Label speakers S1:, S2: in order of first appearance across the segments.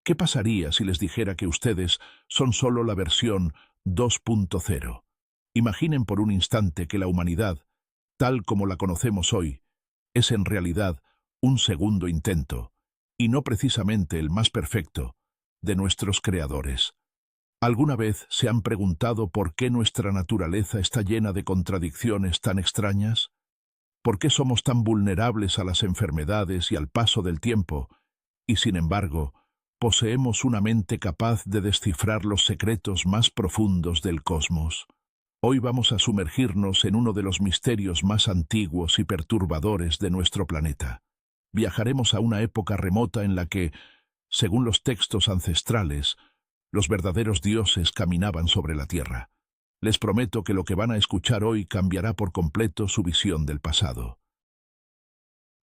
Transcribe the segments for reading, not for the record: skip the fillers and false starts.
S1: ¿Qué pasaría si les dijera que ustedes son solo la versión 2.0? Imaginen por un instante que la humanidad, tal como la conocemos hoy, es en realidad un segundo intento, y no precisamente el más perfecto, de nuestros creadores. ¿Alguna vez se han preguntado por qué nuestra naturaleza está llena de contradicciones tan extrañas? ¿Por qué somos tan vulnerables a las enfermedades y al paso del tiempo, y sin embargo, poseemos una mente capaz de descifrar los secretos más profundos del cosmos? Hoy vamos a sumergirnos en uno de los misterios más antiguos y perturbadores de nuestro planeta. Viajaremos a una época remota en la que, según los textos ancestrales, los verdaderos dioses caminaban sobre la tierra. Les prometo que lo que van a escuchar hoy cambiará por completo su visión del pasado.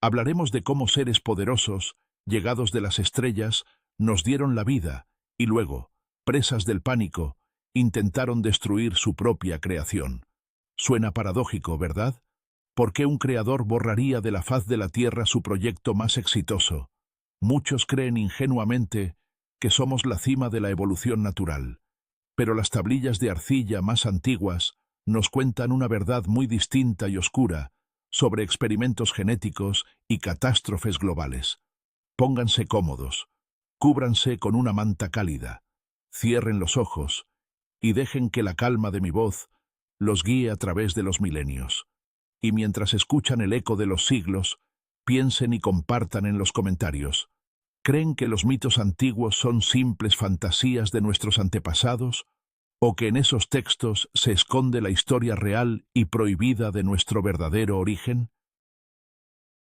S1: Hablaremos de cómo seres poderosos, llegados de las estrellas, nos dieron la vida y luego, presas del pánico, intentaron destruir su propia creación. Suena paradójico, ¿verdad? ¿Por qué un creador borraría de la faz de la tierra su proyecto más exitoso? Muchos creen ingenuamente que somos la cima de la evolución natural, pero las tablillas de arcilla más antiguas nos cuentan una verdad muy distinta y oscura sobre experimentos genéticos y catástrofes globales. Pónganse cómodos, cúbranse con una manta cálida, cierren los ojos y dejen que la calma de mi voz los guíe a través de los milenios. Y mientras escuchan el eco de los siglos, piensen y compartan en los comentarios. ¿Creen que los mitos antiguos son simples fantasías de nuestros antepasados? ¿O que en esos textos se esconde la historia real y prohibida de nuestro verdadero origen?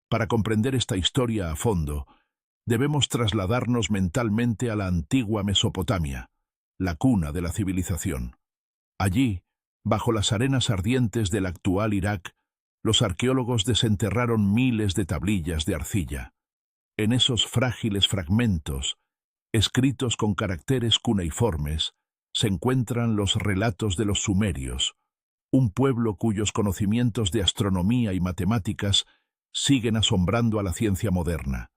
S1: Para comprender esta historia a fondo, debemos trasladarnos mentalmente a la antigua Mesopotamia, la cuna de la civilización. Allí, bajo las arenas ardientes del actual Irak, los arqueólogos desenterraron miles de tablillas de arcilla. En esos frágiles fragmentos, escritos con caracteres cuneiformes, se encuentran los relatos de los sumerios, un pueblo cuyos conocimientos de astronomía y matemáticas siguen asombrando a la ciencia moderna.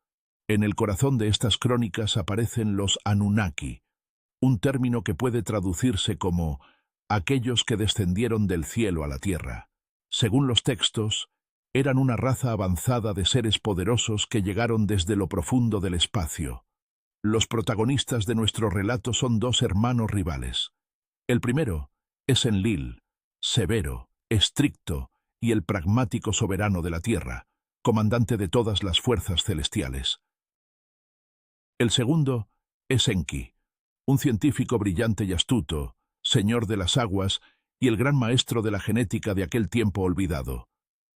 S1: En el corazón de estas crónicas aparecen los Anunnaki, un término que puede traducirse como aquellos que descendieron del cielo a la tierra. Según los textos, eran una raza avanzada de seres poderosos que llegaron desde lo profundo del espacio. Los protagonistas de nuestro relato son dos hermanos rivales. El primero es Enlil, severo, estricto y el pragmático soberano de la tierra, comandante de todas las fuerzas celestiales. El segundo es Enki, un científico brillante y astuto, señor de las aguas y el gran maestro de la genética de aquel tiempo olvidado.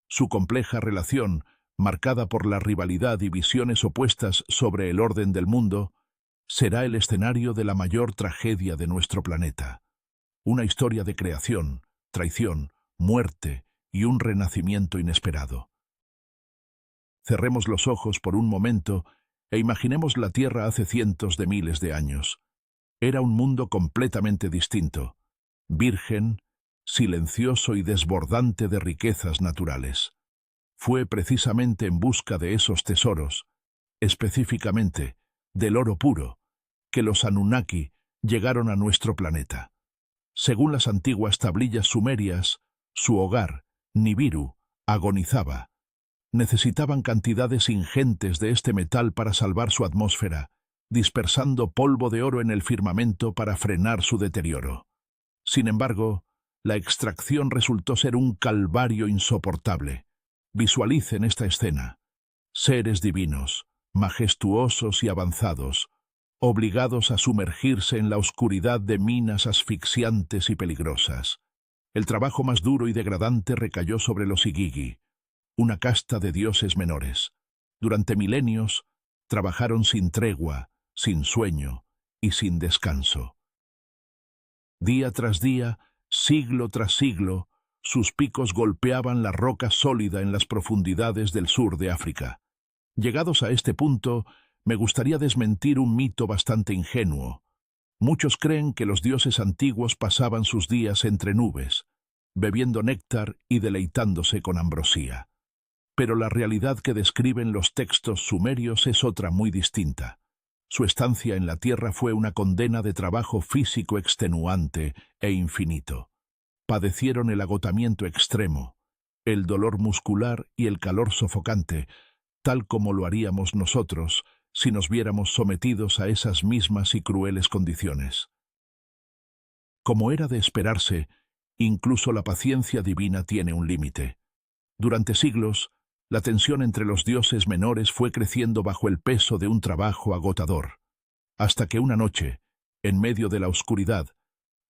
S1: Su compleja relación, marcada por la rivalidad y visiones opuestas sobre el orden del mundo, será el escenario de la mayor tragedia de nuestro planeta. Una historia de creación, traición, muerte y un renacimiento inesperado. Cerremos los ojos por un momento e imaginemos la Tierra hace cientos de miles de años. Era un mundo completamente distinto, virgen, silencioso y desbordante de riquezas naturales. Fue precisamente en busca de esos tesoros, específicamente del oro puro, que los Anunnaki llegaron a nuestro planeta. Según las antiguas tablillas sumerias, su hogar, Nibiru, agonizaba. Necesitaban cantidades ingentes de este metal para salvar su atmósfera, dispersando polvo de oro en el firmamento para frenar su deterioro. Sin embargo, la extracción resultó ser un calvario insoportable. Visualicen esta escena. Seres divinos, majestuosos y avanzados, obligados a sumergirse en la oscuridad de minas asfixiantes y peligrosas. El trabajo más duro y degradante recayó sobre los Igigi, una casta de dioses menores. Durante milenios, trabajaron sin tregua, sin sueño y sin descanso. Día tras día, siglo tras siglo, sus picos golpeaban la roca sólida en las profundidades del sur de África. Llegados a este punto, me gustaría desmentir un mito bastante ingenuo. Muchos creen que los dioses antiguos pasaban sus días entre nubes, bebiendo néctar y deleitándose con ambrosía. Pero la realidad que describen los textos sumerios es otra muy distinta. Su estancia en la tierra fue una condena de trabajo físico extenuante e infinito. Padecieron el agotamiento extremo, el dolor muscular y el calor sofocante, tal como lo haríamos nosotros si nos viéramos sometidos a esas mismas y crueles condiciones. Como era de esperarse, incluso la paciencia divina tiene un límite. Durante siglos, la tensión entre los dioses menores fue creciendo bajo el peso de un trabajo agotador, hasta que una noche, en medio de la oscuridad,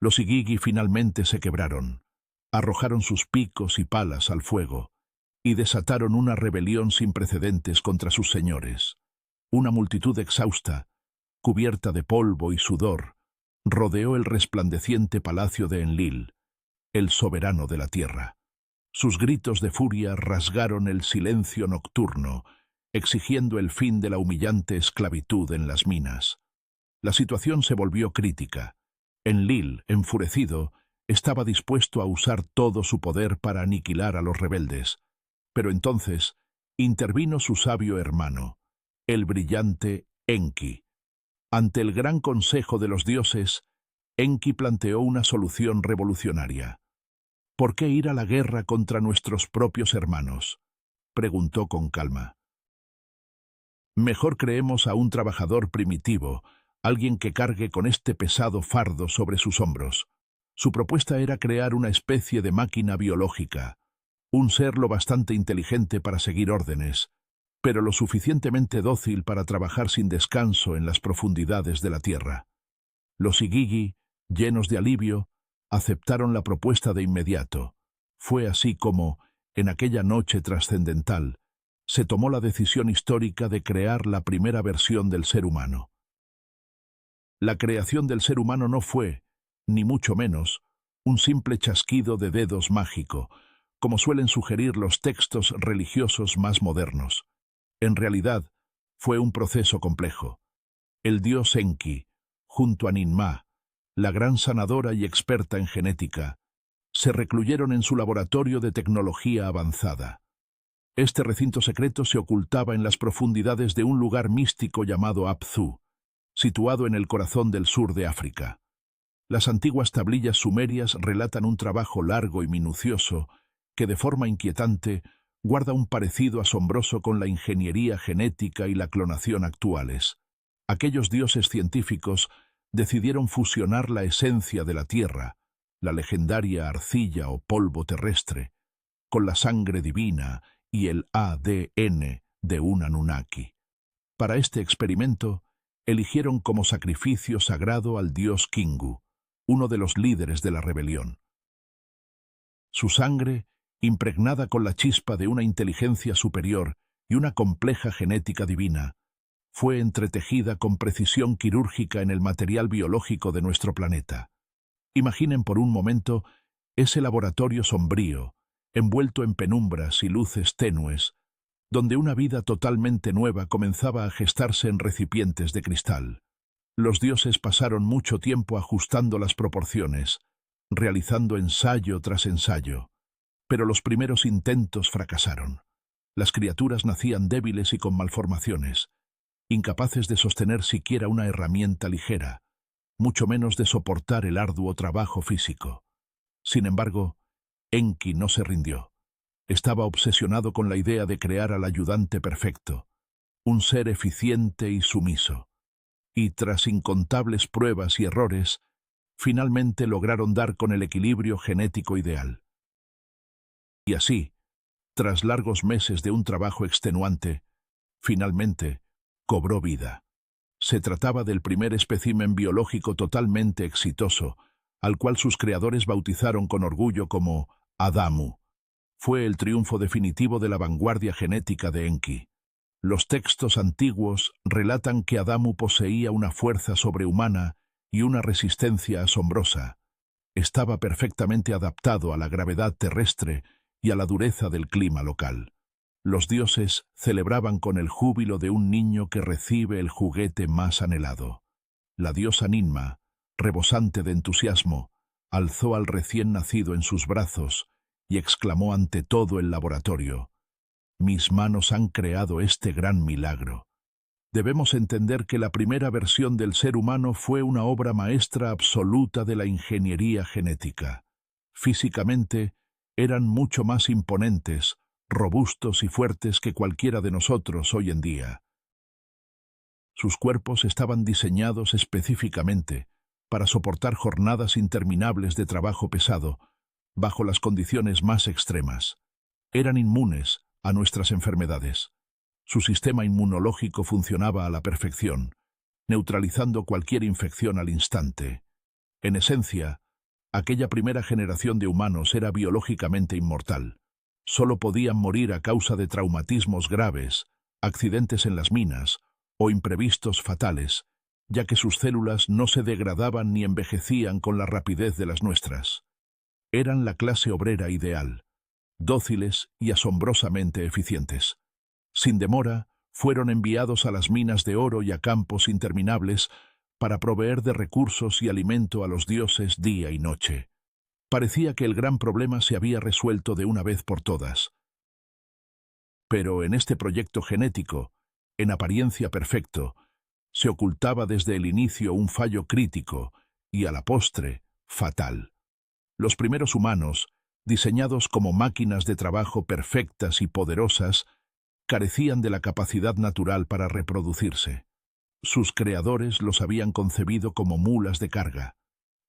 S1: los Igigi finalmente se quebraron, arrojaron sus picos y palas al fuego, y desataron una rebelión sin precedentes contra sus señores. Una multitud exhausta, cubierta de polvo y sudor, rodeó el resplandeciente palacio de Enlil, el soberano de la tierra. Sus gritos de furia rasgaron el silencio nocturno, exigiendo el fin de la humillante esclavitud en las minas. La situación se volvió crítica. Enlil, enfurecido, estaba dispuesto a usar todo su poder para aniquilar a los rebeldes. Pero entonces intervino su sabio hermano, el brillante Enki. Ante el gran consejo de los dioses, Enki planteó una solución revolucionaria. ¿Por qué ir a la guerra contra nuestros propios hermanos?, preguntó con calma. Mejor creemos a un trabajador primitivo, alguien que cargue con este pesado fardo sobre sus hombros. Su propuesta era crear una especie de máquina biológica, un ser lo bastante inteligente para seguir órdenes, pero lo suficientemente dócil para trabajar sin descanso en las profundidades de la tierra. Los Igigi, llenos de alivio, aceptaron la propuesta de inmediato. Fue así como, en aquella noche trascendental, se tomó la decisión histórica de crear la primera versión del ser humano. La creación del ser humano no fue, ni mucho menos, un simple chasquido de dedos mágico, como suelen sugerir los textos religiosos más modernos. En realidad, fue un proceso complejo. El dios Enki, junto a Ninmah, la gran sanadora y experta en genética, se recluyeron en su laboratorio de tecnología avanzada. Este recinto secreto se ocultaba en las profundidades de un lugar místico llamado Apsu, situado en el corazón del sur de África. Las antiguas tablillas sumerias relatan un trabajo largo y minucioso que, de forma inquietante, guarda un parecido asombroso con la ingeniería genética y la clonación actuales. Aquellos dioses científicos decidieron fusionar la esencia de la tierra, la legendaria arcilla o polvo terrestre, con la sangre divina y el ADN de un Anunnaki. Para este experimento, eligieron como sacrificio sagrado al dios Kingu, uno de los líderes de la rebelión. Su sangre, impregnada con la chispa de una inteligencia superior y una compleja genética divina, fue entretejida con precisión quirúrgica en el material biológico de nuestro planeta. Imaginen por un momento ese laboratorio sombrío, envuelto en penumbras y luces tenues, donde una vida totalmente nueva comenzaba a gestarse en recipientes de cristal. Los dioses pasaron mucho tiempo ajustando las proporciones, realizando ensayo tras ensayo, pero los primeros intentos fracasaron. Las criaturas nacían débiles y con malformaciones, incapaces de sostener siquiera una herramienta ligera, mucho menos de soportar el arduo trabajo físico. Sin embargo, Enki no se rindió. Estaba obsesionado con la idea de crear al ayudante perfecto, un ser eficiente y sumiso. Y tras incontables pruebas y errores, finalmente lograron dar con el equilibrio genético ideal. Y así, tras largos meses de un trabajo extenuante, finalmente cobró vida. Se trataba del primer espécimen biológico totalmente exitoso, al cual sus creadores bautizaron con orgullo como Adamu. Fue el triunfo definitivo de la vanguardia genética de Enki. Los textos antiguos relatan que Adamu poseía una fuerza sobrehumana y una resistencia asombrosa. Estaba perfectamente adaptado a la gravedad terrestre y a la dureza del clima local. Los dioses celebraban con el júbilo de un niño que recibe el juguete más anhelado. La diosa Ninmah, rebosante de entusiasmo, alzó al recién nacido en sus brazos y exclamó ante todo el laboratorio: «Mis manos han creado este gran milagro». debemos entender que la primera versión del ser humano fue una obra maestra absoluta de la ingeniería genética. Físicamente, eran mucho más imponentes, robustos y fuertes que cualquiera de nosotros hoy en día. Sus cuerpos estaban diseñados específicamente para soportar jornadas interminables de trabajo pesado, bajo las condiciones más extremas. Eran inmunes a nuestras enfermedades. Su sistema inmunológico funcionaba a la perfección, neutralizando cualquier infección al instante. En esencia, aquella primera generación de humanos era biológicamente inmortal. Solo podían morir a causa de traumatismos graves, accidentes en las minas o imprevistos fatales, ya que sus células no se degradaban ni envejecían con la rapidez de las nuestras. Eran la clase obrera ideal, dóciles y asombrosamente eficientes. Sin demora, fueron enviados a las minas de oro y a campos interminables para proveer de recursos y alimento a los dioses día y noche. Parecía que el gran problema se había resuelto de una vez por todas. Pero en este proyecto genético, en apariencia perfecto, se ocultaba desde el inicio un fallo crítico y, a la postre, fatal. Los primeros humanos, diseñados como máquinas de trabajo perfectas y poderosas, carecían de la capacidad natural para reproducirse. Sus creadores los habían concebido como mulas de carga,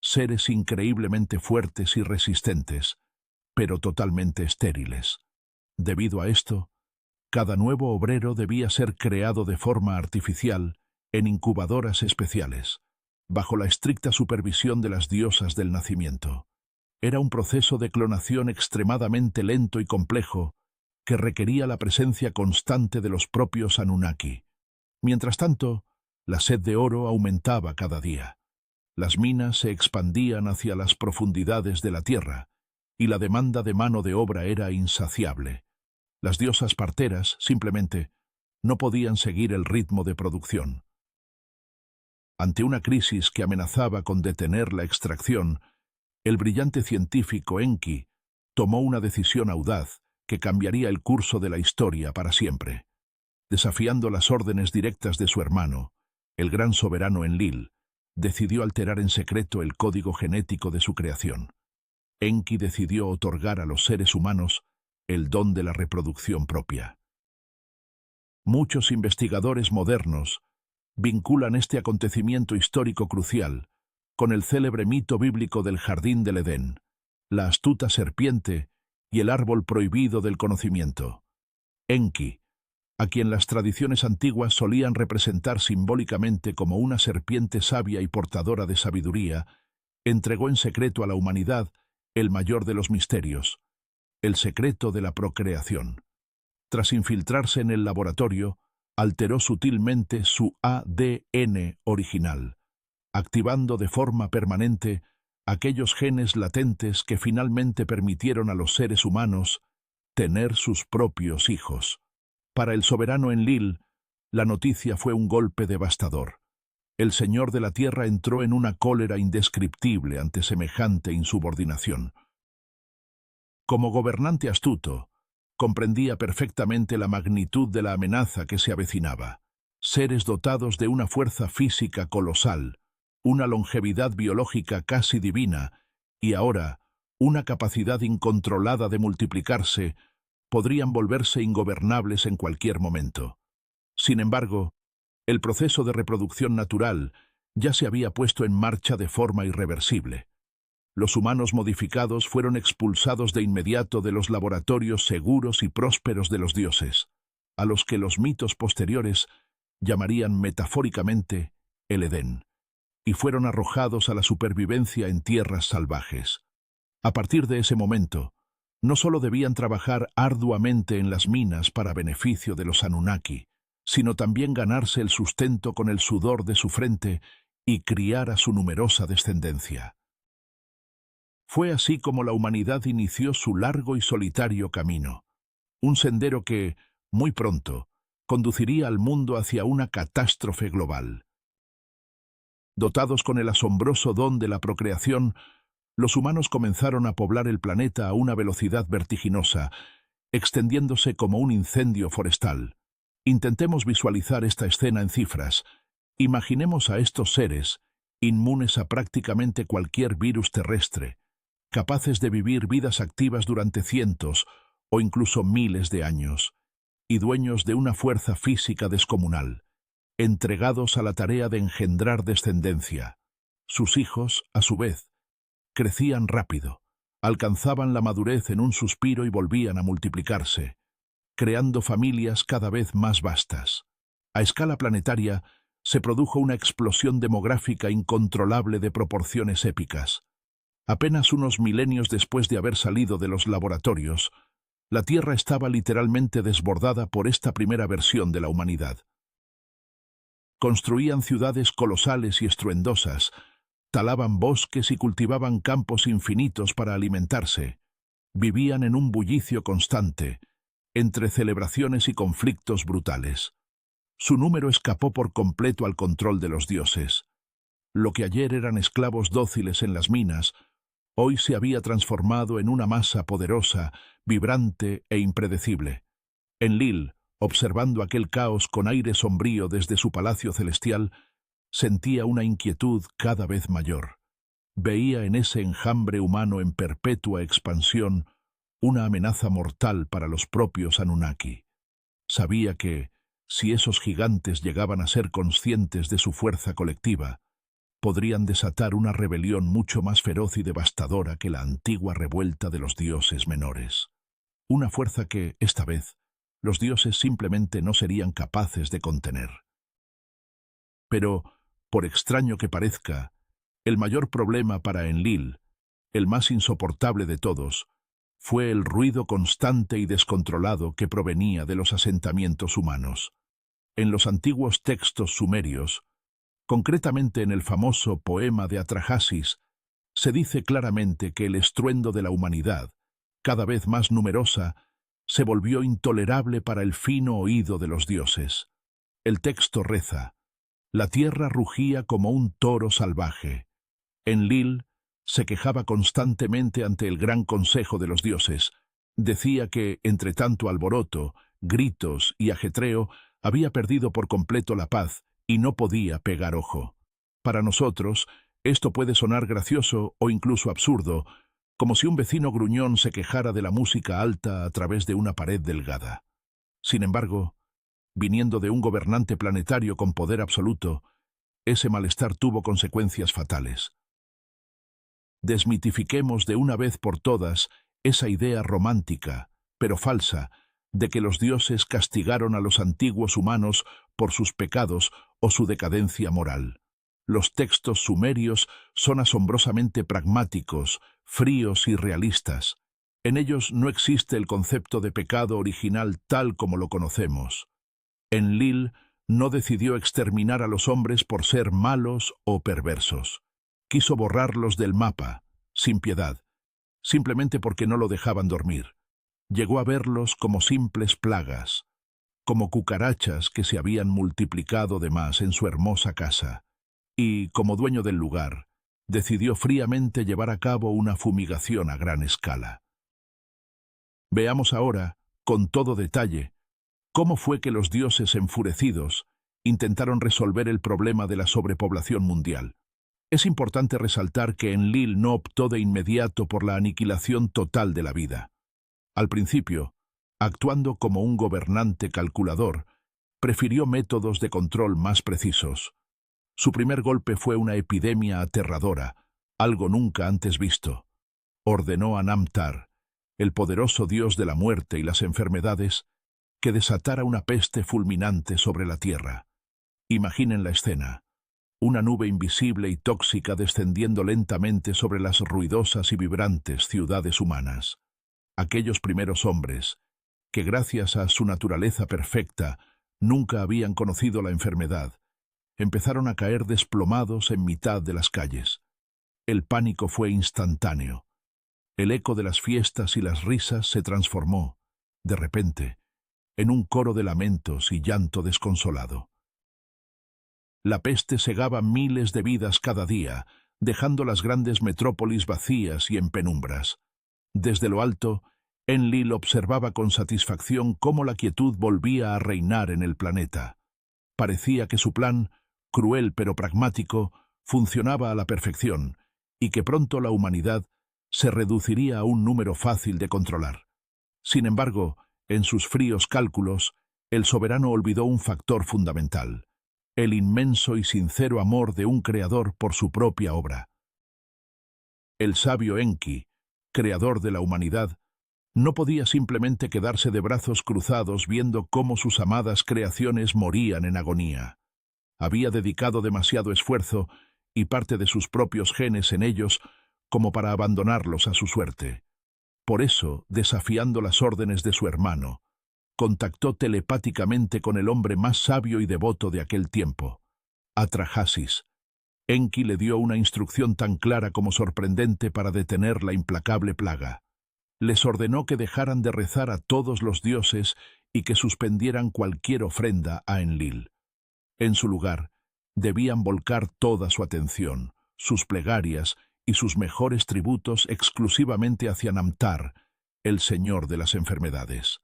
S1: seres increíblemente fuertes y resistentes, pero totalmente estériles. Debido a esto, cada nuevo obrero debía ser creado de forma artificial en incubadoras especiales, bajo la estricta supervisión de las diosas del nacimiento. Era un proceso de clonación extremadamente lento y complejo que requería la presencia constante de los propios Anunnaki. Mientras tanto, la sed de oro aumentaba cada día. Las minas se expandían hacia las profundidades de la tierra, y la demanda de mano de obra era insaciable. Las diosas parteras, simplemente, no podían seguir el ritmo de producción. Ante una crisis que amenazaba con detener la extracción, el brillante científico Enki tomó una decisión audaz que cambiaría el curso de la historia para siempre. Desafiando las órdenes directas de su hermano, el gran soberano Enlil, decidió alterar en secreto el código genético de su creación. Enki decidió otorgar a los seres humanos el don de la reproducción propia. Muchos investigadores modernos vinculan este acontecimiento histórico crucial con el célebre mito bíblico del Jardín del Edén, la astuta serpiente y el árbol prohibido del conocimiento. Enki, a quien las tradiciones antiguas solían representar simbólicamente como una serpiente sabia y portadora de sabiduría, entregó en secreto a la humanidad el mayor de los misterios, el secreto de la procreación. Tras infiltrarse en el laboratorio, alteró sutilmente su ADN original, activando de forma permanente aquellos genes latentes que finalmente permitieron a los seres humanos tener sus propios hijos. Para el soberano Enlil, la noticia fue un golpe devastador. El señor de la tierra entró en una cólera indescriptible ante semejante insubordinación. Como gobernante astuto, comprendía perfectamente la magnitud de la amenaza que se avecinaba. Seres dotados de una fuerza física colosal, una longevidad biológica casi divina y ahora una capacidad incontrolada de multiplicarse, podrían volverse ingobernables en cualquier momento. Sin embargo, el proceso de reproducción natural ya se había puesto en marcha de forma irreversible. Los humanos modificados fueron expulsados de inmediato de los laboratorios seguros y prósperos de los dioses, a los que los mitos posteriores llamarían metafóricamente el Edén, y fueron arrojados a la supervivencia en tierras salvajes. A partir de ese momento, no solo debían trabajar arduamente en las minas para beneficio de los Anunnaki, sino también ganarse el sustento con el sudor de su frente y criar a su numerosa descendencia. Fue así como la humanidad inició su largo y solitario camino, un sendero que, muy pronto, conduciría al mundo hacia una catástrofe global. Dotados con el asombroso don de la procreación, los humanos comenzaron a poblar el planeta a una velocidad vertiginosa, extendiéndose como un incendio forestal, Intentemos visualizar esta escena en cifras. Imaginemos a estos seres, inmunes a prácticamente cualquier virus terrestre, capaces de vivir vidas activas durante cientos o incluso miles de años, y dueños de una fuerza física descomunal, entregados a la tarea de engendrar descendencia. Sus hijos, a su vez, crecían rápido, alcanzaban la madurez en un suspiro y volvían a multiplicarse, creando familias cada vez más vastas. A escala planetaria, se produjo una explosión demográfica incontrolable de proporciones épicas. Apenas unos milenios después de haber salido de los laboratorios, la Tierra estaba literalmente desbordada por esta primera versión de la humanidad. Construían ciudades colosales y estruendosas, talaban bosques y cultivaban campos infinitos para alimentarse. Vivían en un bullicio constante, entre celebraciones y conflictos brutales. Su número escapó por completo al control de los dioses. Lo que ayer eran esclavos dóciles en las minas, hoy se había transformado en una masa poderosa, vibrante e impredecible. Enlil, observando aquel caos con aire sombrío desde su palacio celestial, sentía una inquietud cada vez mayor. Veía en ese enjambre humano en perpetua expansión una amenaza mortal para los propios Anunnaki. Sabía que, si esos gigantes llegaban a ser conscientes de su fuerza colectiva, podrían desatar una rebelión mucho más feroz y devastadora que la antigua revuelta de los dioses menores. Una fuerza que, esta vez, los dioses simplemente no serían capaces de contener. Pero, por extraño que parezca, el mayor problema para Enlil, el más insoportable de todos, fue el ruido constante y descontrolado que provenía de los asentamientos humanos. En los antiguos textos sumerios, concretamente en el famoso poema de Atrahasis, se dice claramente que el estruendo de la humanidad, cada vez más numerosa, se volvió intolerable para el fino oído de los dioses. El texto reza: la tierra rugía como un toro salvaje. Enlil se quejaba constantemente ante el gran consejo de los dioses. Decía que, entre tanto alboroto, gritos y ajetreo, había perdido por completo la paz y no podía pegar ojo. Para nosotros, esto puede sonar gracioso o incluso absurdo, como si un vecino gruñón se quejara de la música alta a través de una pared delgada. Sin embargo, viniendo de un gobernante planetario con poder absoluto, ese malestar tuvo consecuencias fatales. Desmitifiquemos de una vez por todas esa idea romántica, pero falsa, de que los dioses castigaron a los antiguos humanos por sus pecados o su decadencia moral. Los textos sumerios son asombrosamente pragmáticos, fríos y realistas. En ellos no existe el concepto de pecado original tal como lo conocemos. Enlil no decidió exterminar a los hombres por ser malos o perversos. Quiso borrarlos del mapa, sin piedad, simplemente porque no lo dejaban dormir. Llegó a verlos como simples plagas, como cucarachas que se habían multiplicado de más en su hermosa casa, y, como dueño del lugar, decidió fríamente llevar a cabo una fumigación a gran escala. Veamos ahora, con todo detalle, cómo fue que los dioses enfurecidos intentaron resolver el problema de la sobrepoblación mundial. Es importante resaltar que Enlil no optó de inmediato por la aniquilación total de la vida. Al principio, actuando como un gobernante calculador, prefirió métodos de control más precisos. Su primer golpe fue una epidemia aterradora, algo nunca antes visto. Ordenó a Namtar, el poderoso dios de la muerte y las enfermedades, que desatara una peste fulminante sobre la tierra. Imaginen la escena: una nube invisible y tóxica descendiendo lentamente sobre las ruidosas y vibrantes ciudades humanas. Aquellos primeros hombres, que gracias a su naturaleza perfecta nunca habían conocido la enfermedad, empezaron a caer desplomados en mitad de las calles. El pánico fue instantáneo. El eco de las fiestas y las risas se transformó, de repente, en un coro de lamentos y llanto desconsolado. La peste cegaba miles de vidas cada día, dejando las grandes metrópolis vacías y en penumbras. Desde lo alto, Enlil observaba con satisfacción cómo la quietud volvía a reinar en el planeta. Parecía que su plan, cruel pero pragmático, funcionaba a la perfección, y que pronto la humanidad se reduciría a un número fácil de controlar. Sin embargo, en sus fríos cálculos, el soberano olvidó un factor fundamental: el inmenso y sincero amor de un creador por su propia obra. El sabio Enki, creador de la humanidad, no podía simplemente quedarse de brazos cruzados viendo cómo sus amadas creaciones morían en agonía. Había dedicado demasiado esfuerzo y parte de sus propios genes en ellos como para abandonarlos a su suerte. Por eso, desafiando las órdenes de su hermano, contactó telepáticamente con el hombre más sabio y devoto de aquel tiempo, Atrahasis. Enki le dio una instrucción tan clara como sorprendente para detener la implacable plaga. Les ordenó que dejaran de rezar a todos los dioses y que suspendieran cualquier ofrenda a Enlil. En su lugar, debían volcar toda su atención, sus plegarias y sus mejores tributos exclusivamente hacia Namtar, el señor de las enfermedades.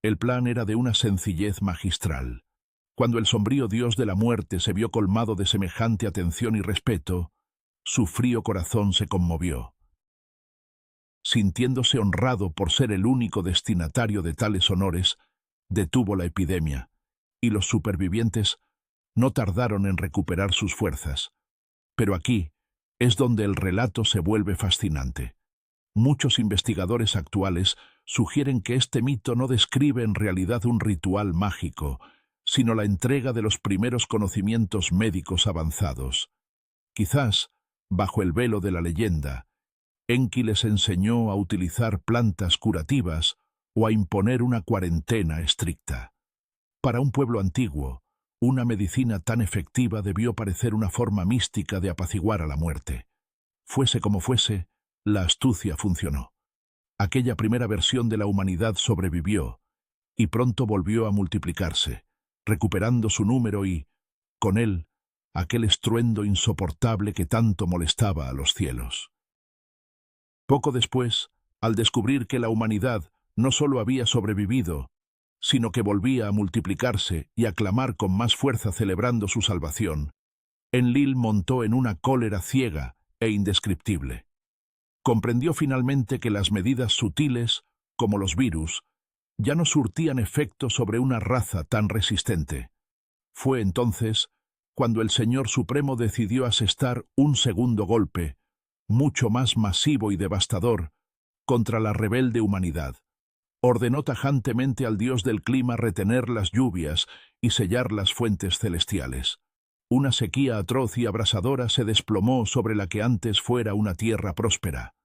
S1: El plan era de una sencillez magistral. Cuando el sombrío dios de la muerte se vio colmado de semejante atención y respeto, su frío corazón se conmovió. Sintiéndose honrado por ser el único destinatario de tales honores, detuvo la epidemia, y los supervivientes no tardaron en recuperar sus fuerzas. Pero aquí es donde el relato se vuelve fascinante. Muchos investigadores actuales sugieren que este mito no describe en realidad un ritual mágico, sino la entrega de los primeros conocimientos médicos avanzados. Quizás, bajo el velo de la leyenda, Enki les enseñó a utilizar plantas curativas o a imponer una cuarentena estricta. Para un pueblo antiguo, una medicina tan efectiva debió parecer una forma mística de apaciguar a la muerte. Fuese como fuese, la astucia funcionó. Aquella primera versión de la humanidad sobrevivió, y pronto volvió a multiplicarse, recuperando su número y, con él, aquel estruendo insoportable que tanto molestaba a los cielos. Poco después, al descubrir que la humanidad no solo había sobrevivido, sino que volvía a multiplicarse y a clamar con más fuerza celebrando su salvación, Enlil montó en una cólera ciega e indescriptible. Comprendió finalmente que las medidas sutiles, como los virus, ya no surtían efecto sobre una raza tan resistente. Fue entonces cuando el Señor Supremo decidió asestar un segundo golpe, mucho más masivo y devastador, contra la rebelde humanidad. Ordenó tajantemente al dios del clima retener las lluvias y sellar las fuentes celestiales. Una sequía atroz y abrasadora se desplomó sobre la que antes fuera una tierra próspera.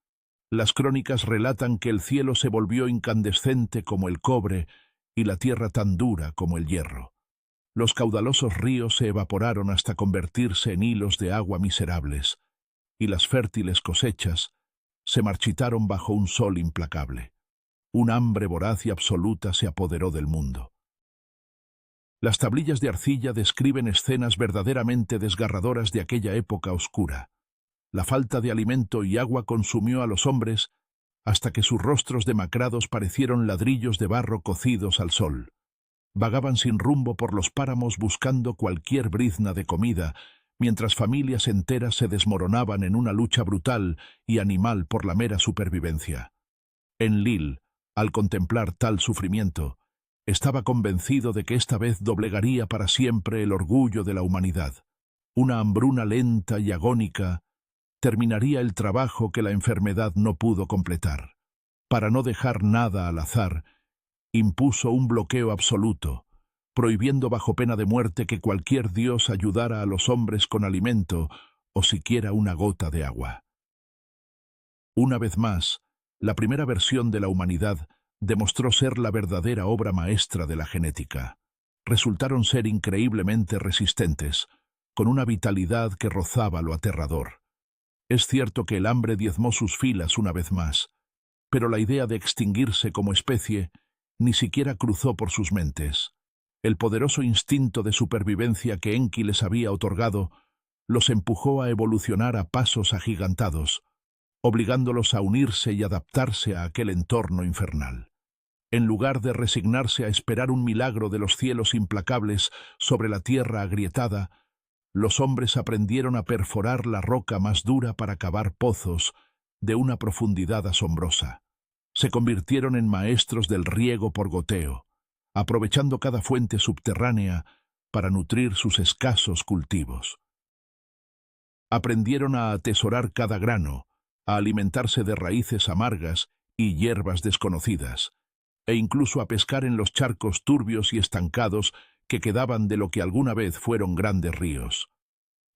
S1: Las crónicas relatan que el cielo se volvió incandescente como el cobre y la tierra tan dura como el hierro. Los caudalosos ríos se evaporaron hasta convertirse en hilos de agua miserables, y las fértiles cosechas se marchitaron bajo un sol implacable. Un hambre voraz y absoluta se apoderó del mundo. Las tablillas de arcilla describen escenas verdaderamente desgarradoras de aquella época oscura. La falta de alimento y agua consumió a los hombres hasta que sus rostros demacrados parecieron ladrillos de barro cocidos al sol. Vagaban sin rumbo por los páramos buscando cualquier brizna de comida, mientras familias enteras se desmoronaban en una lucha brutal y animal por la mera supervivencia. Enlil, al contemplar tal sufrimiento, estaba convencido de que esta vez doblegaría para siempre el orgullo de la humanidad. Una hambruna lenta y agónica terminaría el trabajo que la enfermedad no pudo completar. Para no dejar nada al azar, impuso un bloqueo absoluto, prohibiendo bajo pena de muerte que cualquier dios ayudara a los hombres con alimento o siquiera una gota de agua. Una vez más, la primera versión de la humanidad demostró ser la verdadera obra maestra de la genética. Resultaron ser increíblemente resistentes, con una vitalidad que rozaba lo aterrador. Es cierto que el hambre diezmó sus filas una vez más, pero la idea de extinguirse como especie ni siquiera cruzó por sus mentes. El poderoso instinto de supervivencia que Enki les había otorgado los empujó a evolucionar a pasos agigantados, obligándolos a unirse y adaptarse a aquel entorno infernal. En lugar de resignarse a esperar un milagro de los cielos implacables sobre la tierra agrietada, los hombres aprendieron a perforar la roca más dura para cavar pozos de una profundidad asombrosa. Se convirtieron en maestros del riego por goteo, aprovechando cada fuente subterránea para nutrir sus escasos cultivos. Aprendieron a atesorar cada grano, a alimentarse de raíces amargas y hierbas desconocidas, e incluso a pescar en los charcos turbios y estancados que quedaban de lo que alguna vez fueron grandes ríos.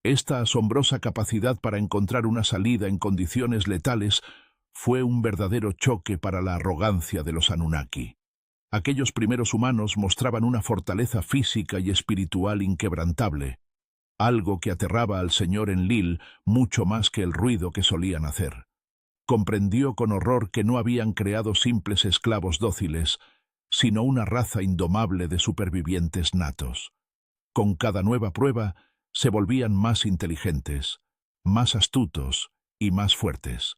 S1: Esta asombrosa capacidad para encontrar una salida en condiciones letales fue un verdadero choque para la arrogancia de los Anunnaki. Aquellos primeros humanos mostraban una fortaleza física y espiritual inquebrantable, algo que aterraba al señor Enlil mucho más que el ruido que solían hacer. Comprendió con horror que no habían creado simples esclavos dóciles, sino una raza indomable de supervivientes natos. Con cada nueva prueba, se volvían más inteligentes, más astutos y más fuertes.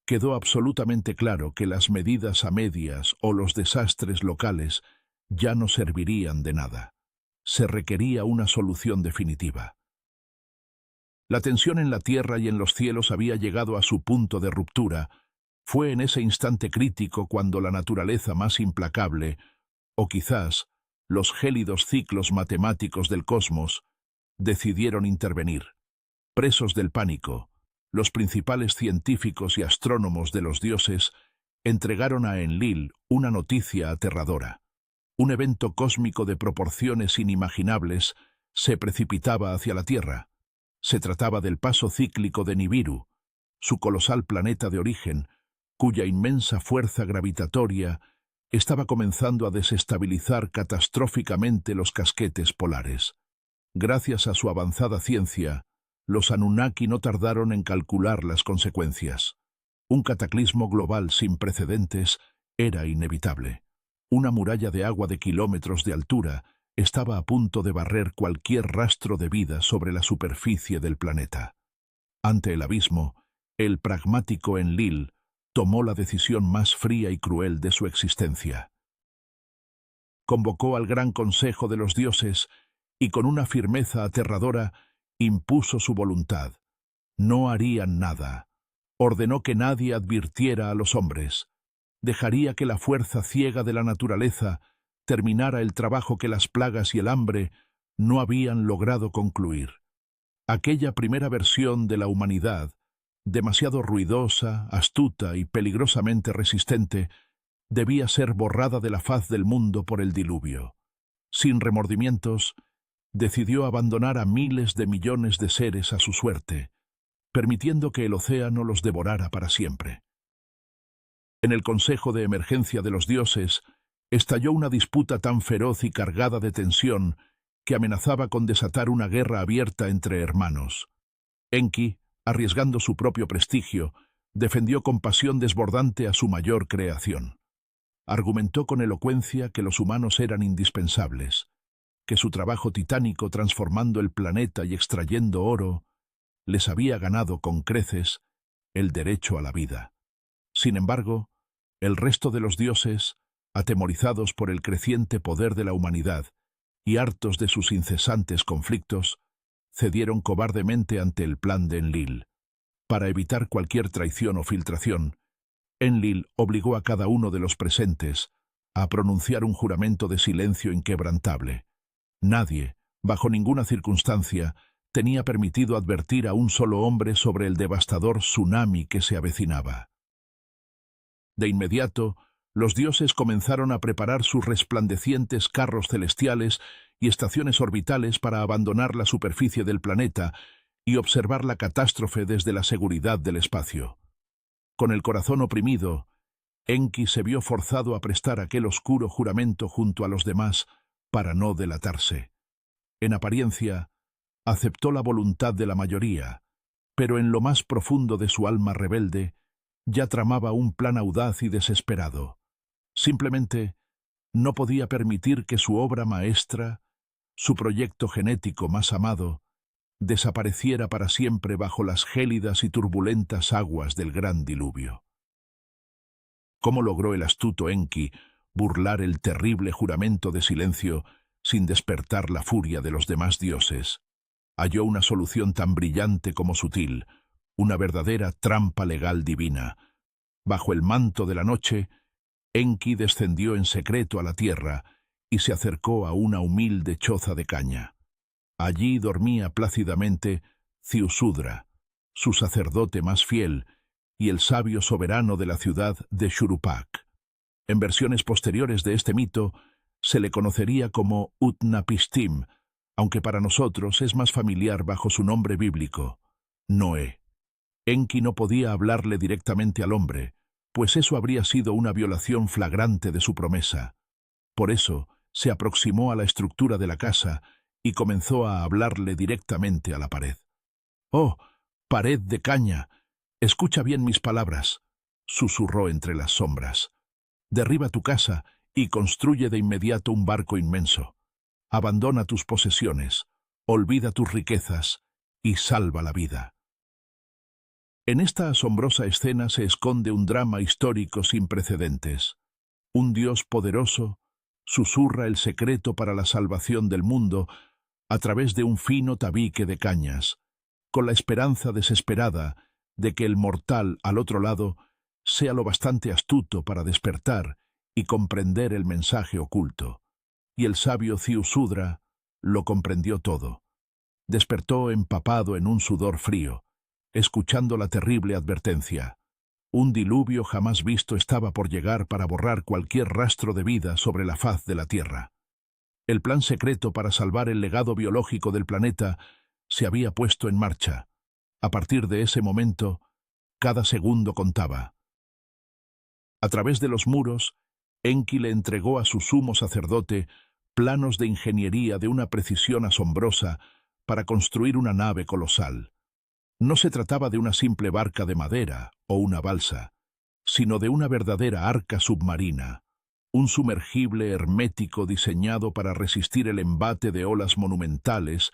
S1: Quedó absolutamente claro que las medidas a medias o los desastres locales ya no servirían de nada. Se requería una solución definitiva. La tensión en la tierra y en los cielos había llegado a su punto de ruptura. Fue en ese instante crítico cuando la naturaleza más implacable, o quizás los gélidos ciclos matemáticos del cosmos, decidieron intervenir. Presos del pánico, los principales científicos y astrónomos de los dioses entregaron a Enlil una noticia aterradora. Un evento cósmico de proporciones inimaginables se precipitaba hacia la Tierra. Se trataba del paso cíclico de Nibiru, su colosal planeta de origen, cuya inmensa fuerza gravitatoria estaba comenzando a desestabilizar catastróficamente los casquetes polares. Gracias a su avanzada ciencia, los Anunnaki no tardaron en calcular las consecuencias. Un cataclismo global sin precedentes era inevitable. Una muralla de agua de kilómetros de altura estaba a punto de barrer cualquier rastro de vida sobre la superficie del planeta. Ante el abismo, el pragmático Enlil tomó la decisión más fría y cruel de su existencia. Convocó al Gran Consejo de los Dioses y con una firmeza aterradora impuso su voluntad. No harían nada. Ordenó que nadie advirtiera a los hombres. Dejaría que la fuerza ciega de la naturaleza terminara el trabajo que las plagas y el hambre no habían logrado concluir. Aquella primera versión de la humanidad, demasiado ruidosa, astuta y peligrosamente resistente, debía ser borrada de la faz del mundo por el diluvio. Sin remordimientos, decidió abandonar a miles de millones de seres a su suerte, permitiendo que el océano los devorara para siempre. En el Consejo de Emergencia de los Dioses, estalló una disputa tan feroz y cargada de tensión que amenazaba con desatar una guerra abierta entre hermanos. Enki, arriesgando su propio prestigio, defendió con pasión desbordante a su mayor creación. Argumentó con elocuencia que los humanos eran indispensables, que su trabajo titánico transformando el planeta y extrayendo oro les había ganado con creces el derecho a la vida. Sin embargo, el resto de los dioses, atemorizados por el creciente poder de la humanidad y hartos de sus incesantes conflictos, cedieron cobardemente ante el plan de Enlil. Para evitar cualquier traición o filtración, Enlil obligó a cada uno de los presentes a pronunciar un juramento de silencio inquebrantable. Nadie, bajo ninguna circunstancia, tenía permitido advertir a un solo hombre sobre el devastador tsunami que se avecinaba. De inmediato, los dioses comenzaron a preparar sus resplandecientes carros celestiales y estaciones orbitales para abandonar la superficie del planeta y observar la catástrofe desde la seguridad del espacio. Con el corazón oprimido, Enki se vio forzado a prestar aquel oscuro juramento junto a los demás para no delatarse. En apariencia, aceptó la voluntad de la mayoría, pero en lo más profundo de su alma rebelde, ya tramaba un plan audaz y desesperado. Simplemente no podía permitir que su obra maestra, su proyecto genético más amado, desapareciera para siempre bajo las gélidas y turbulentas aguas del gran diluvio. ¿Cómo logró el astuto Enki burlar el terrible juramento de silencio sin despertar la furia de los demás dioses? Halló una solución tan brillante como sutil, una verdadera trampa legal divina. Bajo el manto de la noche, Enki descendió en secreto a la tierra y se acercó a una humilde choza de caña. Allí dormía plácidamente Ziusudra, su sacerdote más fiel y el sabio soberano de la ciudad de Shuruppak. En versiones posteriores de este mito se le conocería como Utnapishtim, aunque para nosotros es más familiar bajo su nombre bíblico, Noé. Enki no podía hablarle directamente al hombre, pues eso habría sido una violación flagrante de su promesa. Por eso se aproximó a la estructura de la casa y comenzó a hablarle directamente a la pared. «Oh, pared de caña, escucha bien mis palabras», susurró entre las sombras. «Derriba tu casa y construye de inmediato un barco inmenso. Abandona tus posesiones, olvida tus riquezas y salva la vida». En esta asombrosa escena se esconde un drama histórico sin precedentes. Un Dios poderoso susurra el secreto para la salvación del mundo a través de un fino tabique de cañas, con la esperanza desesperada de que el mortal al otro lado sea lo bastante astuto para despertar y comprender el mensaje oculto. Y el sabio Ziusudra lo comprendió todo. Despertó empapado en un sudor frío, escuchando la terrible advertencia. Un diluvio jamás visto estaba por llegar para borrar cualquier rastro de vida sobre la faz de la Tierra. El plan secreto para salvar el legado biológico del planeta se había puesto en marcha. A partir de ese momento, cada segundo contaba. A través de los muros, Enki le entregó a su sumo sacerdote planos de ingeniería de una precisión asombrosa para construir una nave colosal. No se trataba de una simple barca de madera o una balsa, sino de una verdadera arca submarina, un sumergible hermético diseñado para resistir el embate de olas monumentales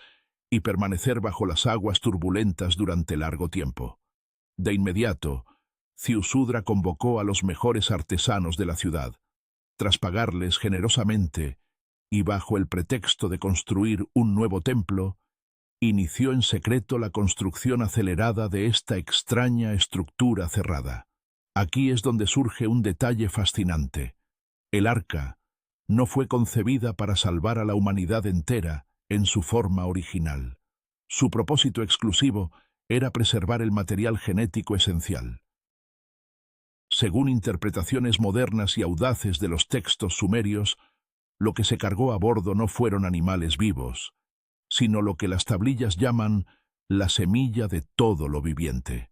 S1: y permanecer bajo las aguas turbulentas durante largo tiempo. De inmediato, Ziusudra convocó a los mejores artesanos de la ciudad. Tras pagarles generosamente, y bajo el pretexto de construir un nuevo templo, inició en secreto la construcción acelerada de esta extraña estructura cerrada. Aquí es donde surge un detalle fascinante. El arca no fue concebida para salvar a la humanidad entera en su forma original. Su propósito exclusivo era preservar el material genético esencial. Según interpretaciones modernas y audaces de los textos sumerios, lo que se cargó a bordo no fueron animales vivos, sino lo que las tablillas llaman la semilla de todo lo viviente.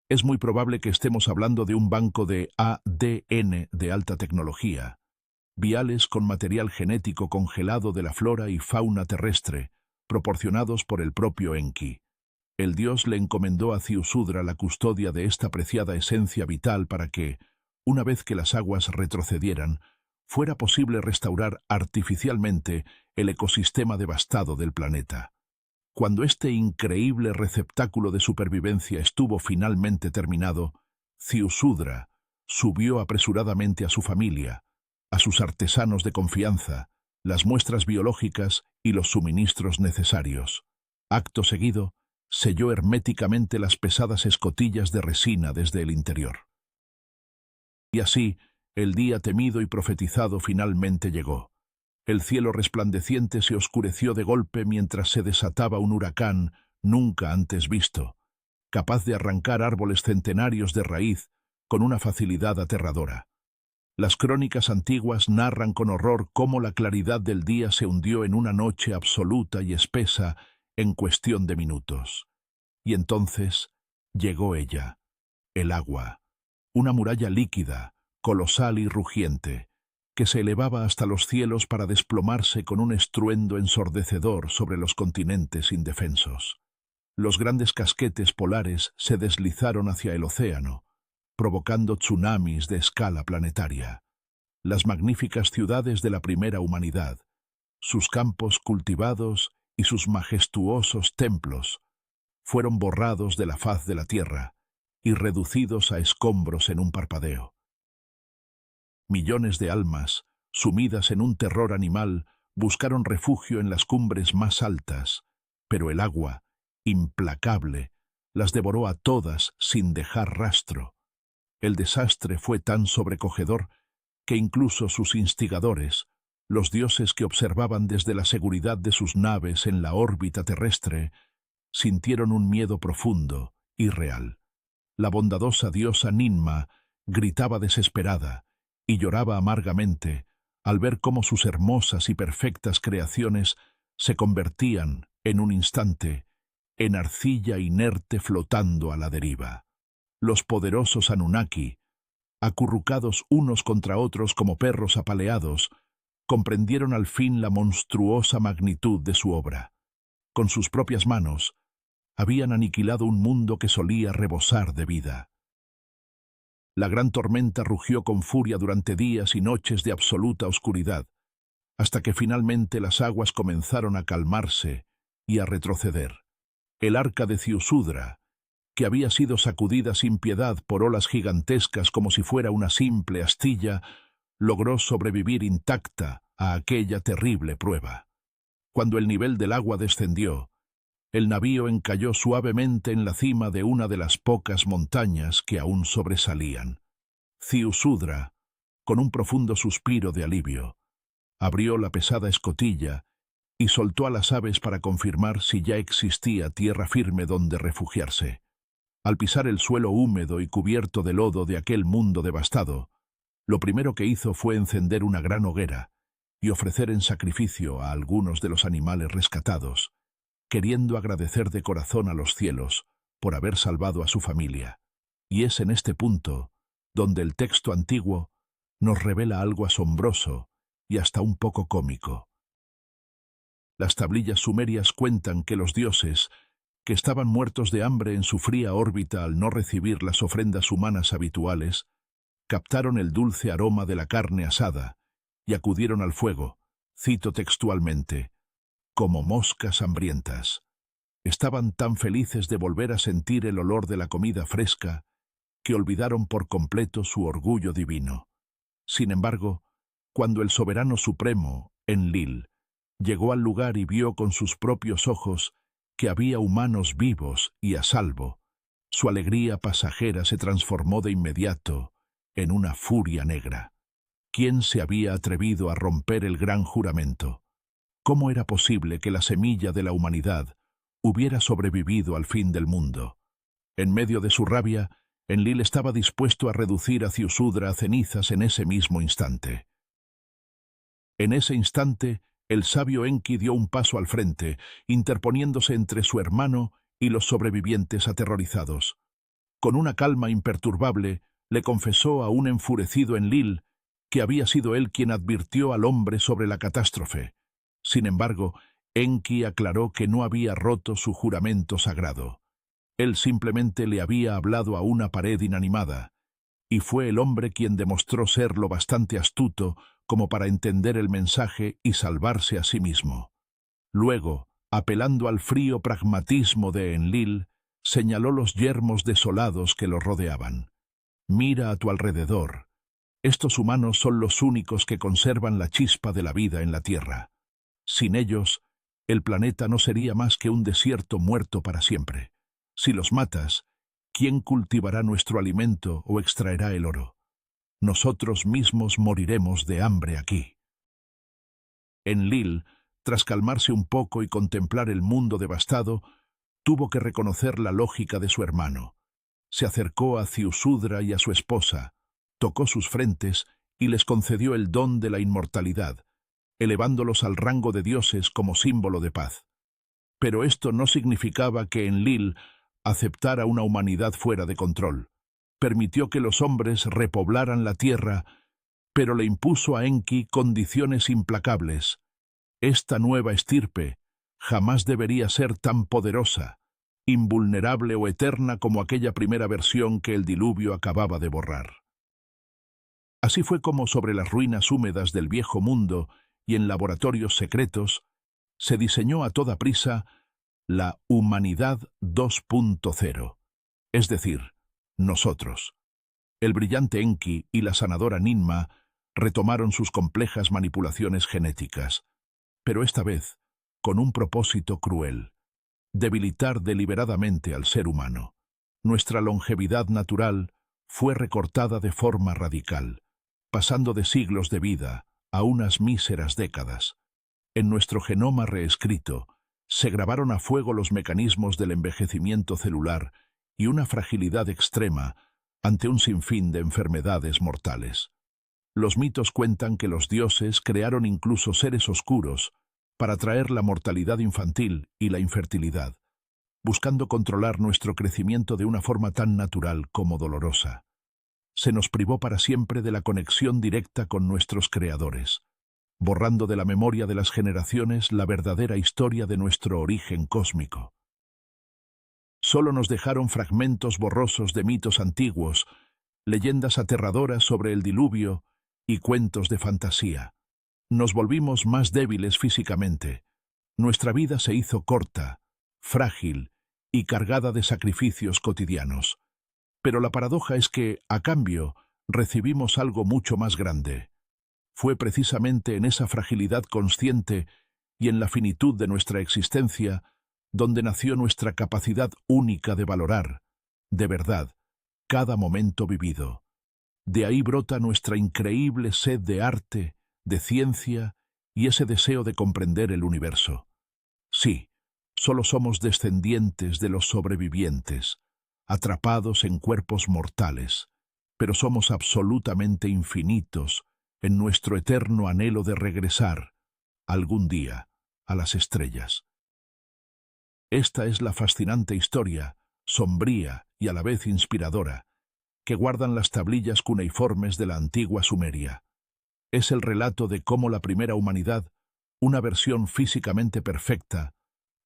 S1: Es muy probable que estemos hablando de un banco de ADN de alta tecnología, viales con material genético congelado de la flora y fauna terrestre, proporcionados por el propio Enki. El dios le encomendó a Ziusudra la custodia de esta preciada esencia vital para que, una vez que las aguas retrocedieran, fuera posible restaurar artificialmente el ecosistema devastado del planeta. Cuando este increíble receptáculo de supervivencia estuvo finalmente terminado, Ziusudra subió apresuradamente a su familia, a sus artesanos de confianza, las muestras biológicas y los suministros necesarios. Acto seguido, selló herméticamente las pesadas escotillas de resina desde el interior. Y así, el día temido y profetizado finalmente llegó. El cielo resplandeciente se oscureció de golpe mientras se desataba un huracán nunca antes visto, capaz de arrancar árboles centenarios de raíz con una facilidad aterradora. Las crónicas antiguas narran con horror cómo la claridad del día se hundió en una noche absoluta y espesa en cuestión de minutos. Y entonces llegó ella, el agua, una muralla líquida, colosal y rugiente, que se elevaba hasta los cielos para desplomarse con un estruendo ensordecedor sobre los continentes indefensos. Los grandes casquetes polares se deslizaron hacia el océano, provocando tsunamis de escala planetaria. Las magníficas ciudades de la primera humanidad, sus campos cultivados y sus majestuosos templos fueron borrados de la faz de la tierra y reducidos a escombros en un parpadeo. Millones de almas, sumidas en un terror animal, buscaron refugio en las cumbres más altas, pero el agua, implacable, las devoró a todas sin dejar rastro. El desastre fue tan sobrecogedor que incluso sus instigadores, los dioses que observaban desde la seguridad de sus naves en la órbita terrestre, sintieron un miedo profundo y real. La bondadosa diosa Ninma gritaba desesperada y lloraba amargamente al ver cómo sus hermosas y perfectas creaciones se convertían, en un instante, en arcilla inerte flotando a la deriva. Los poderosos Anunnaki, acurrucados unos contra otros como perros apaleados, comprendieron al fin la monstruosa magnitud de su obra. Con sus propias manos, habían aniquilado un mundo que solía rebosar de vida. La gran tormenta rugió con furia durante días y noches de absoluta oscuridad, hasta que finalmente las aguas comenzaron a calmarse y a retroceder. El arca de Ziusudra, que había sido sacudida sin piedad por olas gigantescas como si fuera una simple astilla, logró sobrevivir intacta a aquella terrible prueba. Cuando el nivel del agua descendió, el navío encalló suavemente en la cima de una de las pocas montañas que aún sobresalían. Ziusudra, con un profundo suspiro de alivio, abrió la pesada escotilla y soltó a las aves para confirmar si ya existía tierra firme donde refugiarse. Al pisar el suelo húmedo y cubierto de lodo de aquel mundo devastado, lo primero que hizo fue encender una gran hoguera y ofrecer en sacrificio a algunos de los animales rescatados, queriendo agradecer de corazón a los cielos por haber salvado a su familia. Y es en este punto donde el texto antiguo nos revela algo asombroso y hasta un poco cómico. Las tablillas sumerias cuentan que los dioses, que estaban muertos de hambre en su fría órbita al no recibir las ofrendas humanas habituales, captaron el dulce aroma de la carne asada y acudieron al fuego, cito textualmente, como moscas hambrientas. Estaban tan felices de volver a sentir el olor de la comida fresca que olvidaron por completo su orgullo divino. Sin embargo, cuando el soberano supremo, Enlil, llegó al lugar y vio con sus propios ojos que había humanos vivos y a salvo, su alegría pasajera se transformó de inmediato en una furia negra. ¿Quién se había atrevido a romper el gran juramento? ¿Cómo era posible que la semilla de la humanidad hubiera sobrevivido al fin del mundo? En medio de su rabia, Enlil estaba dispuesto a reducir a Ziusudra a cenizas en ese mismo instante. En ese instante, el sabio Enki dio un paso al frente, interponiéndose entre su hermano y los sobrevivientes aterrorizados. Con una calma imperturbable, le confesó a un enfurecido Enlil que había sido él quien advirtió al hombre sobre la catástrofe. Sin embargo, Enki aclaró que no había roto su juramento sagrado. Él simplemente le había hablado a una pared inanimada, y fue el hombre quien demostró ser lo bastante astuto como para entender el mensaje y salvarse a sí mismo. Luego, apelando al frío pragmatismo de Enlil, señaló los yermos desolados que lo rodeaban. Mira a tu alrededor. Estos humanos son los únicos que conservan la chispa de la vida en la Tierra. Sin ellos, el planeta no sería más que un desierto muerto para siempre. Si los matas, ¿quién cultivará nuestro alimento o extraerá el oro? Nosotros mismos moriremos de hambre aquí. Enlil, tras calmarse un poco y contemplar el mundo devastado, tuvo que reconocer la lógica de su hermano. Se acercó a Ziusudra y a su esposa, tocó sus frentes y les concedió el don de la inmortalidad, elevándolos al rango de dioses como símbolo de paz. Pero esto no significaba que Enlil aceptara una humanidad fuera de control. Permitió que los hombres repoblaran la tierra, pero le impuso a Enki condiciones implacables. Esta nueva estirpe jamás debería ser tan poderosa, invulnerable o eterna como aquella primera versión que el diluvio acababa de borrar. Así fue como sobre las ruinas húmedas del viejo mundo y en laboratorios secretos se diseñó a toda prisa la Humanidad 2.0, es decir, nosotros. El brillante Enki y la sanadora Ninma retomaron sus complejas manipulaciones genéticas, pero esta vez con un propósito cruel: debilitar deliberadamente al ser humano. Nuestra longevidad natural fue recortada de forma radical, pasando de siglos de vida a unas míseras décadas. En nuestro genoma reescrito se grabaron a fuego los mecanismos del envejecimiento celular y una fragilidad extrema ante un sinfín de enfermedades mortales. Los mitos cuentan que los dioses crearon incluso seres oscuros para traer la mortalidad infantil y la infertilidad, buscando controlar nuestro crecimiento de una forma tan natural como dolorosa. Se nos privó para siempre de la conexión directa con nuestros creadores, borrando de la memoria de las generaciones la verdadera historia de nuestro origen cósmico. Solo nos dejaron fragmentos borrosos de mitos antiguos, leyendas aterradoras sobre el diluvio y cuentos de fantasía. Nos volvimos más débiles físicamente. Nuestra vida se hizo corta, frágil y cargada de sacrificios cotidianos. Pero la paradoja es que, a cambio, recibimos algo mucho más grande. Fue precisamente en esa fragilidad consciente y en la finitud de nuestra existencia donde nació nuestra capacidad única de valorar, de verdad, cada momento vivido. De ahí brota nuestra increíble sed de arte, de ciencia y ese deseo de comprender el universo. Sí, solo somos descendientes de los sobrevivientes, atrapados en cuerpos mortales, pero somos absolutamente infinitos en nuestro eterno anhelo de regresar, algún día, a las estrellas. Esta es la fascinante historia, sombría y a la vez inspiradora, que guardan las tablillas cuneiformes de la antigua Sumeria. Es el relato de cómo la primera humanidad, una versión físicamente perfecta,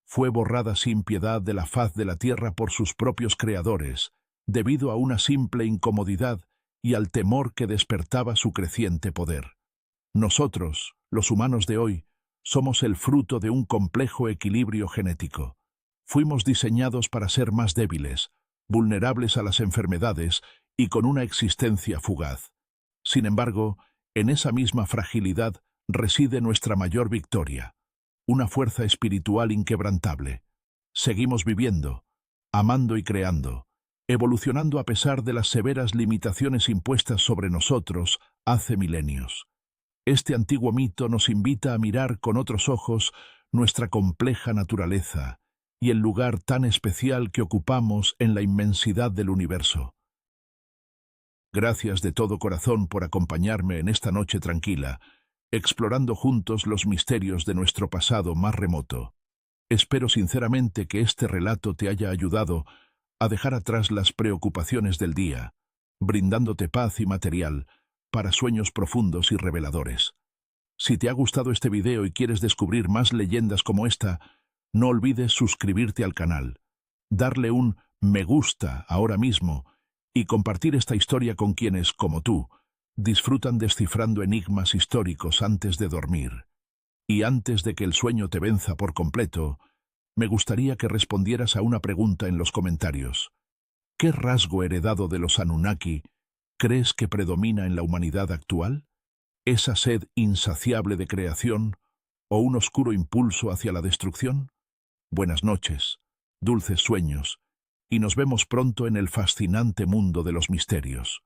S1: fue borrada sin piedad de la faz de la tierra por sus propios creadores, debido a una simple incomodidad y al temor que despertaba su creciente poder. Nosotros, los humanos de hoy, somos el fruto de un complejo equilibrio genético. Fuimos diseñados para ser más débiles, vulnerables a las enfermedades y con una existencia fugaz. Sin embargo, en esa misma fragilidad reside nuestra mayor victoria, una fuerza espiritual inquebrantable. Seguimos viviendo, amando y creando, evolucionando a pesar de las severas limitaciones impuestas sobre nosotros hace milenios. Este antiguo mito nos invita a mirar con otros ojos nuestra compleja naturaleza y el lugar tan especial que ocupamos en la inmensidad del universo. Gracias de todo corazón por acompañarme en esta noche tranquila, explorando juntos los misterios de nuestro pasado más remoto. Espero sinceramente que este relato te haya ayudado a dejar atrás las preocupaciones del día, brindándote paz y material para sueños profundos y reveladores. Si te ha gustado este video y quieres descubrir más leyendas como esta, no olvides suscribirte al canal, darle un me gusta ahora mismo y compartir esta historia con quienes, como tú, disfrutan descifrando enigmas históricos antes de dormir. Y antes de que el sueño te venza por completo, me gustaría que respondieras a una pregunta en los comentarios. ¿Qué rasgo heredado de los Anunnaki crees que predomina en la humanidad actual? ¿Esa sed insaciable de creación o un oscuro impulso hacia la destrucción? Buenas noches, dulces sueños, y nos vemos pronto en el fascinante mundo de los misterios.